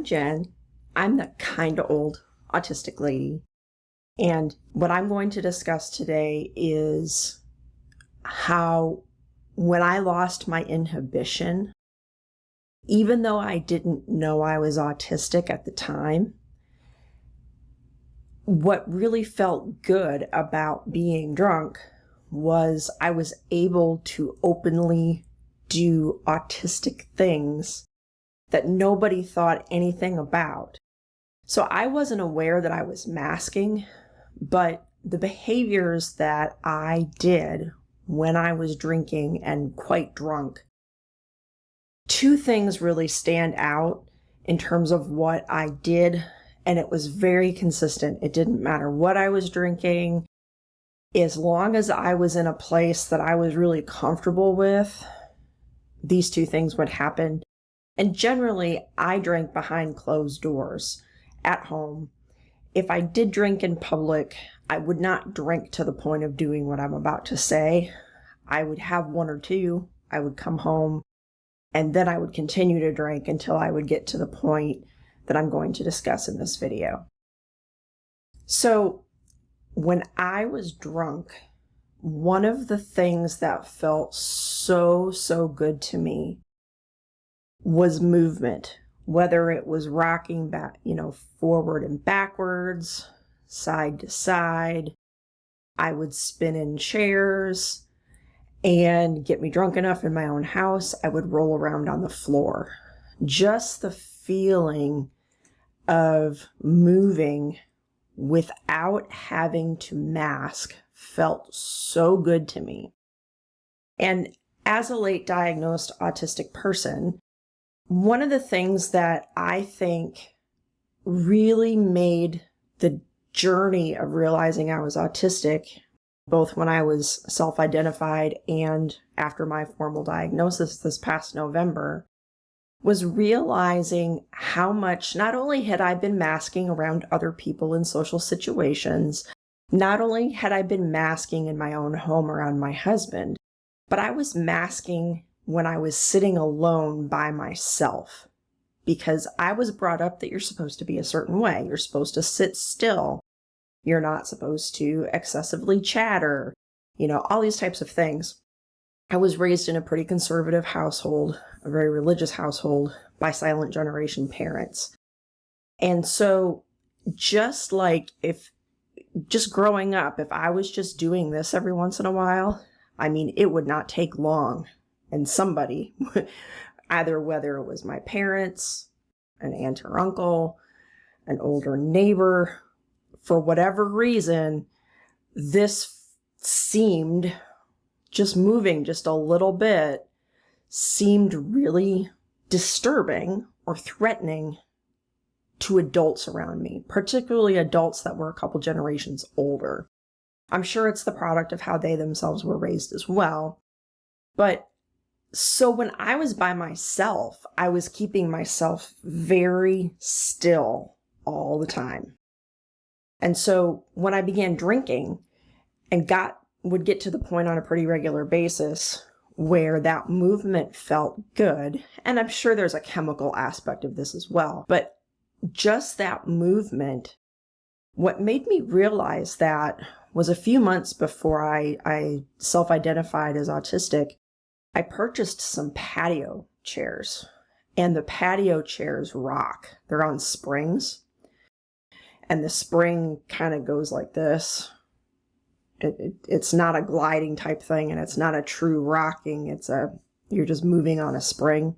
Jen. I'm the kind of old autistic lady. And what I'm going to discuss today is how when I lost my inhibition, even though I didn't know I was autistic at the time, what really felt good about being drunk was I was able to openly do autistic things that nobody thought anything about. So I wasn't aware that I was masking, but the behaviors that I did when I was drinking and quite drunk, two things really stand out in terms of what I did, and it was very consistent. It didn't matter what I was drinking. As long as I was in a place that I was really comfortable with, these two things would happen. And generally, I drank behind closed doors at home. If I did drink in public, I would not drink to the point of doing what I'm about to say. I would have one or two, I would come home, and then I would continue to drink until I would get to the point that I'm going to discuss in this video. So when I was drunk, one of the things that felt so good to me was movement, whether it was rocking back, forward and backwards, side to side. I would spin in chairs and get me drunk enough in my own house. I would roll around on the floor. Just the feeling of moving without having to mask felt so good to me. And as a late diagnosed autistic person, one of the things that I think really made the journey of realizing I was autistic, both when I was self-identified and after my formal diagnosis this past November, was realizing how much not only had I been masking around other people in social situations, not only had I been masking in my own home around my husband, but I was masking when I was sitting alone by myself, because I was brought up that you're supposed to be a certain way. You're supposed to sit still. You're not supposed to excessively chatter, all these types of things. I was raised in a pretty conservative household, a very religious household by silent generation parents. And so just growing up, if I was just doing this every once in a while, it would not take long. And somebody, either whether it was my parents, an aunt or uncle, an older neighbor, for whatever reason, this seemed, just moving just a little bit, seemed really disturbing or threatening to adults around me, particularly adults that were a couple generations older. I'm sure it's the product of how they themselves were raised as well. But so when I was by myself, I was keeping myself very still all the time. And so when I began drinking and would get to the point on a pretty regular basis where that movement felt good, and I'm sure there's a chemical aspect of this as well, but just that movement, what made me realize that was a few months before I self-identified as autistic, I purchased some patio chairs, and the patio chairs rock. They're on springs, and the spring kind of goes like this. It's not a gliding type thing, and it's not a true rocking. You're just moving on a spring.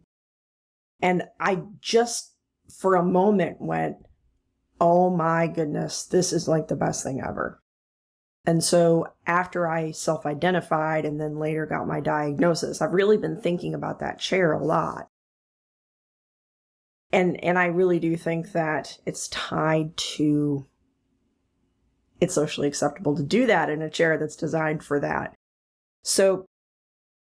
And I just, for a moment, went, oh my goodness, this is like the best thing ever. And so after I self-identified and then later got my diagnosis, I've really been thinking about that chair a lot. And I really do think that it's tied to, it's socially acceptable to do that in a chair that's designed for that. So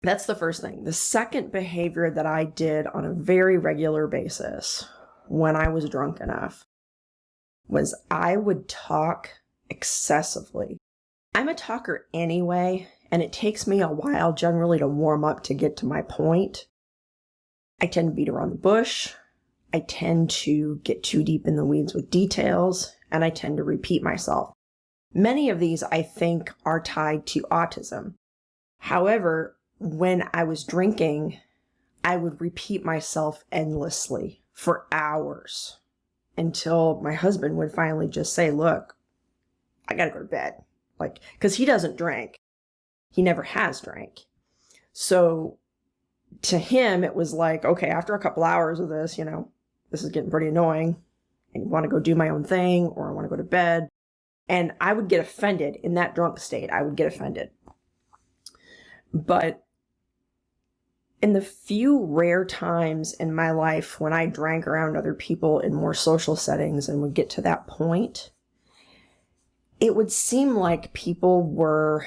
that's the first thing. The second behavior that I did on a very regular basis when I was drunk enough was I would talk excessively. I'm a talker anyway, and it takes me a while generally to warm up to get to my point. I tend to beat around the bush. I tend to get too deep in the weeds with details, and I tend to repeat myself. Many of these, I think, are tied to autism. However, when I was drinking, I would repeat myself endlessly for hours until my husband would finally just say, look, I gotta go to bed. Like, because he doesn't drink. He never has drank. So to him, it was like, okay, after a couple hours of this, this is getting pretty annoying. I want to go do my own thing, or I want to go to bed. And I would get offended in that drunk state. I would get offended. But in the few rare times in my life when I drank around other people in more social settings and would get to that point, it would seem like people were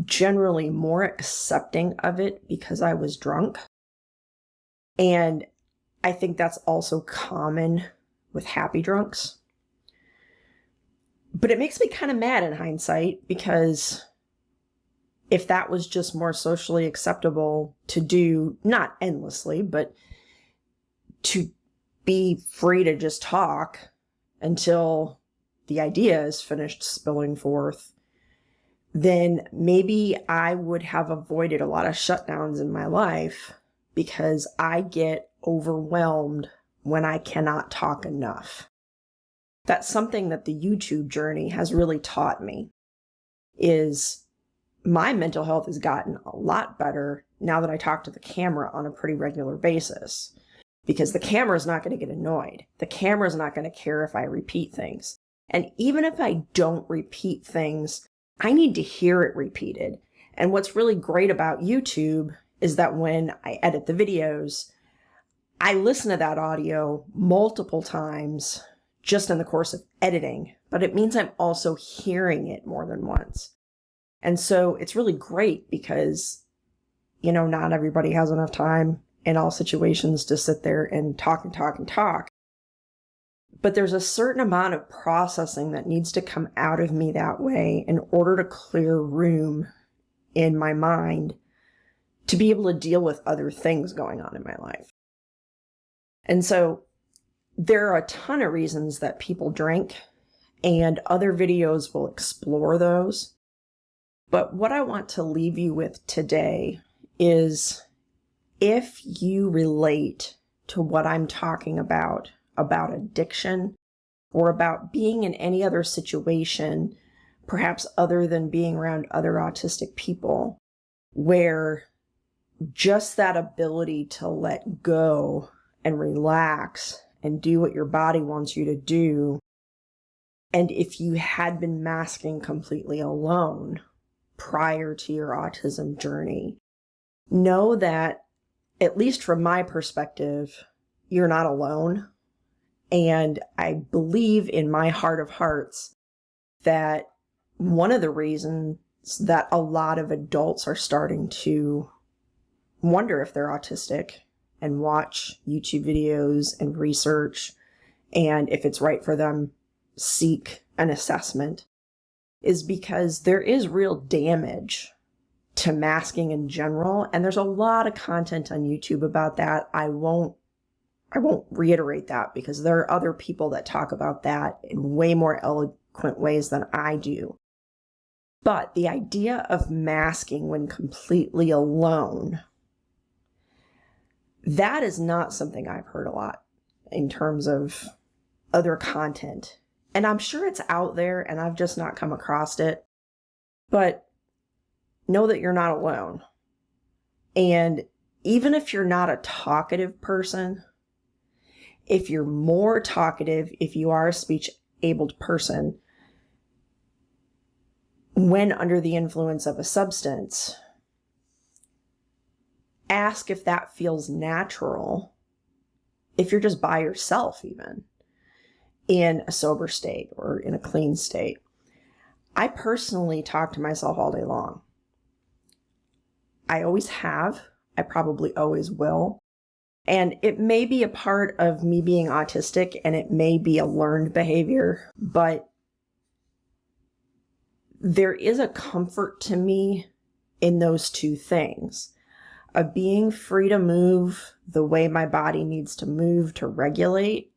generally more accepting of it because I was drunk. And I think that's also common with happy drunks. But it makes me kind of mad in hindsight, because if that was just more socially acceptable to do, not endlessly, but to be free to just talk until the idea is finished spilling forth, then maybe I would have avoided a lot of shutdowns in my life, because I get overwhelmed when I cannot talk enough. That's something that the YouTube journey has really taught me, is my mental health has gotten a lot better now that I talk to the camera on a pretty regular basis, because the camera is not going to get annoyed. The camera is not going to care if I repeat things. And even if I don't repeat things, I need to hear it repeated. And what's really great about YouTube is that when I edit the videos, I listen to that audio multiple times just in the course of editing, but it means I'm also hearing it more than once. And so it's really great because, not everybody has enough time in all situations to sit there and talk and talk and talk. But there's a certain amount of processing that needs to come out of me that way in order to clear room in my mind to be able to deal with other things going on in my life. And so there are a ton of reasons that people drink, and other videos will explore those. But what I want to leave you with today is, if you relate to what I'm talking about addiction, or about being in any other situation, perhaps other than being around other autistic people, where just that ability to let go and relax and do what your body wants you to do, and if you had been masking completely alone prior to your autism journey, know that, at least from my perspective, you're not alone. And I believe in my heart of hearts that one of the reasons that a lot of adults are starting to wonder if they're autistic and watch YouTube videos and research, and if it's right for them, seek an assessment, is because there is real damage to masking in general. And there's a lot of content on YouTube about that. I won't reiterate that, because there are other people that talk about that in way more eloquent ways than I do. But the idea of masking when completely alone, that is not something I've heard a lot in terms of other content. And I'm sure it's out there and I've just not come across it. But know that you're not alone. And even if you're not a talkative person, if you're more talkative, if you are a speech-abled person, when under the influence of a substance, ask if that feels natural, if you're just by yourself, even in a sober state or in a clean state. I personally talk to myself all day long. I always have. I probably always will. And it may be a part of me being autistic, and it may be a learned behavior, but there is a comfort to me in those two things. of being free to move the way my body needs to move to regulate,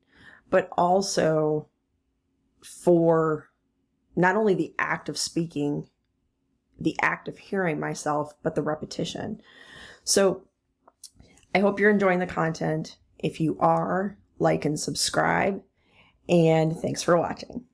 but also for not only the act of speaking, the act of hearing myself, but the repetition. So I hope you're enjoying the content. If you are, like and subscribe, and thanks for watching.